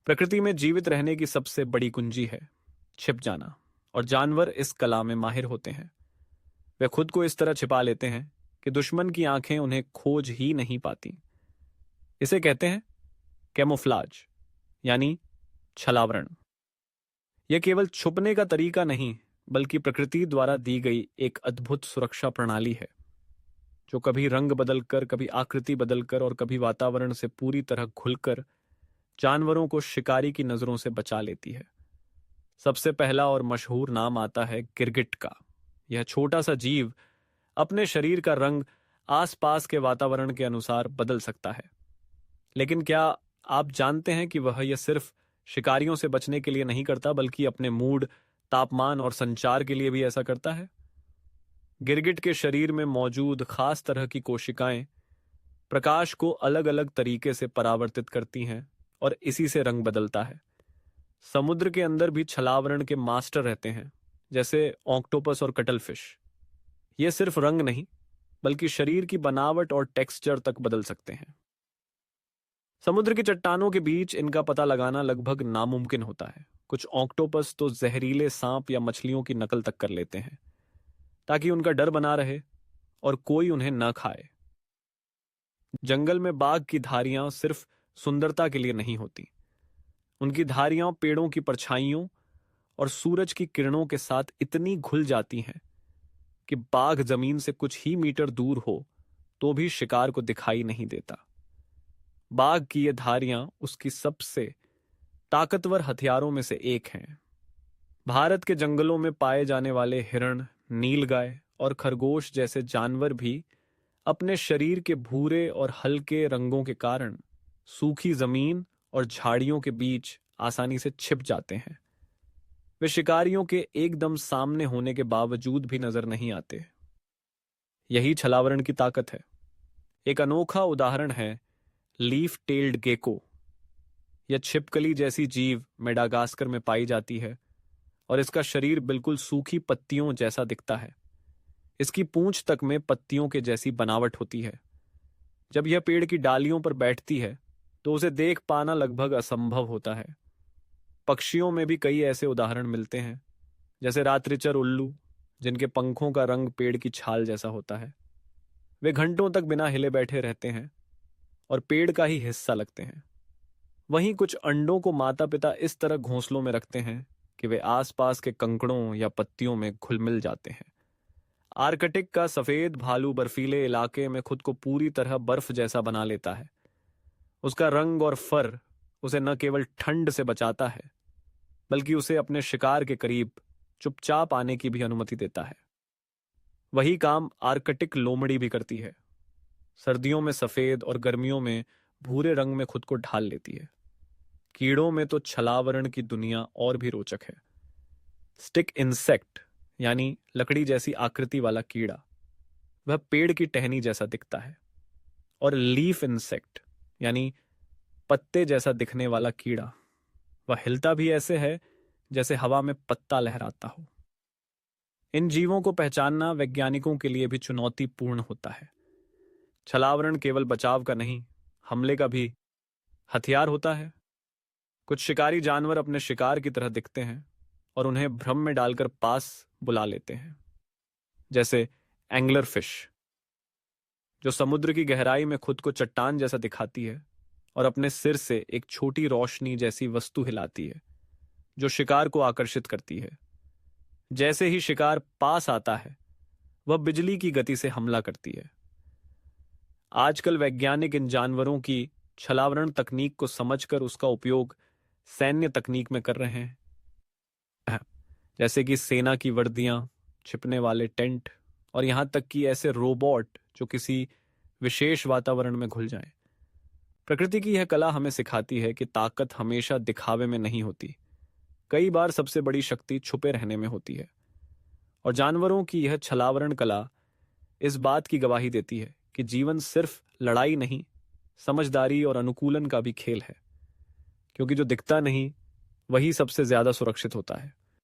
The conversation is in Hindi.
प्रकृति में जीवित रहने की सबसे बड़ी कुंजी है छिप जाना, और जानवर इस कला में माहिर होते हैं। वे खुद को इस तरह छिपा लेते हैं कि दुश्मन की आंखें उन्हें खोज ही नहीं पाती। इसे कहते हैं कैमोफ्लाज, यानी छलावरण। यह केवल छुपने का तरीका नहीं, बल्कि प्रकृति द्वारा दी गई एक अद्भुत सुरक्षा प्रणाली है, जो कभी रंग बदलकर, कभी आकृति बदलकर और कभी वातावरण से पूरी तरह खुलकर जानवरों को शिकारी की नजरों से बचा लेती है। सबसे पहला और मशहूर नाम आता है गिरगिट का। यह छोटा सा जीव अपने शरीर का रंग आसपास के वातावरण के अनुसार बदल सकता है। लेकिन क्या आप जानते हैं कि वह यह सिर्फ शिकारियों से बचने के लिए नहीं करता, बल्कि अपने मूड, तापमान और संचार के लिए भी ऐसा करता है? गिरगिट के शरीर में मौजूद खास तरह की कोशिकाएं प्रकाश को अलग अलग तरीके से परावर्तित करती हैं और इसी से रंग बदलता है। समुद्र के अंदर भी छलावरण के मास्टर रहते हैं, जैसे ऑक्टोपस और कटलफिश। ये सिर्फ रंग नहीं, बल्कि शरीर की बनावट और टेक्सचर तक बदल सकते हैं। समुद्र की चट्टानों के बीच इनका पता लगाना लगभग नामुमकिन होता है। कुछ ऑक्टोपस तो जहरीले सांप या मछलियों की नकल तक कर लेते हैं, ताकि उनका डर बना रहे और कोई उन्हें न खाए। जंगल में बाघ की धारियां सिर्फ सुंदरता के लिए नहीं होती। उनकी धारियां पेड़ों की परछाइयों और सूरज की किरणों के साथ इतनी घुल जाती हैं कि बाघ जमीन से कुछ ही मीटर दूर हो तो भी शिकार को दिखाई नहीं देता। बाघ की ये धारियां उसकी सबसे ताकतवर हथियारों में से एक हैं। भारत के जंगलों में पाए जाने वाले हिरण, नीलगाय और खरगोश जैसे जानवर भी अपने शरीर के भूरे और हल्के रंगों के कारण सूखी जमीन और झाड़ियों के बीच आसानी से छिप जाते हैं। वे शिकारियों के एकदम सामने होने के बावजूद भी नजर नहीं आते। यही छलावरण की ताकत है। एक अनोखा उदाहरण है लीफ टेल्ड गेको। यह छिपकली जैसी जीव मेडागास्कर में पाई जाती है और इसका शरीर बिल्कुल सूखी पत्तियों जैसा दिखता है। इसकी पूंछ तक में पत्तियों के जैसी बनावट होती है। जब यह पेड़ की डालियों पर बैठती है तो उसे देख पाना लगभग असंभव होता है। पक्षियों में भी कई ऐसे उदाहरण मिलते हैं, जैसे रात्रिचर उल्लू, जिनके पंखों का रंग पेड़ की छाल जैसा होता है। वे घंटों तक बिना हिले बैठे रहते हैं और पेड़ का ही हिस्सा लगते हैं। वहीं कुछ अंडों को माता पिता इस तरह घोंसलों में रखते हैं कि वे आसपास के कंकड़ों या पत्तियों में घुल मिल जाते हैं। आर्कटिक का सफेद भालू बर्फीले इलाके में खुद को पूरी तरह बर्फ जैसा बना लेता है। उसका रंग और फर उसे न केवल ठंड से बचाता है, बल्कि उसे अपने शिकार के करीब चुपचाप आने की भी अनुमति देता है। वही काम आर्कटिक लोमड़ी भी करती है। सर्दियों में सफेद और गर्मियों में भूरे रंग में खुद को ढाल लेती है। कीड़ों में तो छलावरण की दुनिया और भी रोचक है। स्टिक इंसेक्ट, यानी लकड़ी जैसी आकृति वाला कीड़ा, वह पेड़ की टहनी जैसा दिखता है। और लीफ इंसेक्ट, यानी पत्ते जैसा दिखने वाला कीड़ा, वह हिलता भी ऐसे है जैसे हवा में पत्ता लहराता हो। इन जीवों को पहचानना वैज्ञानिकों के लिए भी चुनौतीपूर्ण होता है। छलावरण केवल बचाव का नहीं, हमले का भी हथियार होता है। कुछ शिकारी जानवर अपने शिकार की तरह दिखते हैं और उन्हें भ्रम में डालकर पास बुला लेते हैं, जैसे एंगलर फिश, जो समुद्र की गहराई में खुद को चट्टान जैसा दिखाती है और अपने सिर से एक छोटी रोशनी जैसी वस्तु हिलाती है, जो शिकार को आकर्षित करती है। जैसे ही शिकार पास आता है, वह बिजली की गति से हमला करती है। आजकल वैज्ञानिक इन जानवरों की छलावरण तकनीक को समझकर उसका उपयोग सैन्य तकनीक में कर रहे हैं, जैसे कि सेना की वर्दियां, छिपने वाले टेंट और यहां तक कि ऐसे रोबोट जो किसी विशेष वातावरण में घुल जाएं। प्रकृति की यह कला हमें सिखाती है कि ताकत हमेशा दिखावे में नहीं होती। कई बार सबसे बड़ी शक्ति छुपे रहने में होती है। और जानवरों की यह छलावरण कला इस बात की गवाही देती है कि जीवन सिर्फ लड़ाई नहीं, समझदारी और अनुकूलन का भी खेल है। क्योंकि जो दिखता नहीं, वही सबसे ज्यादा सुरक्षित होता है।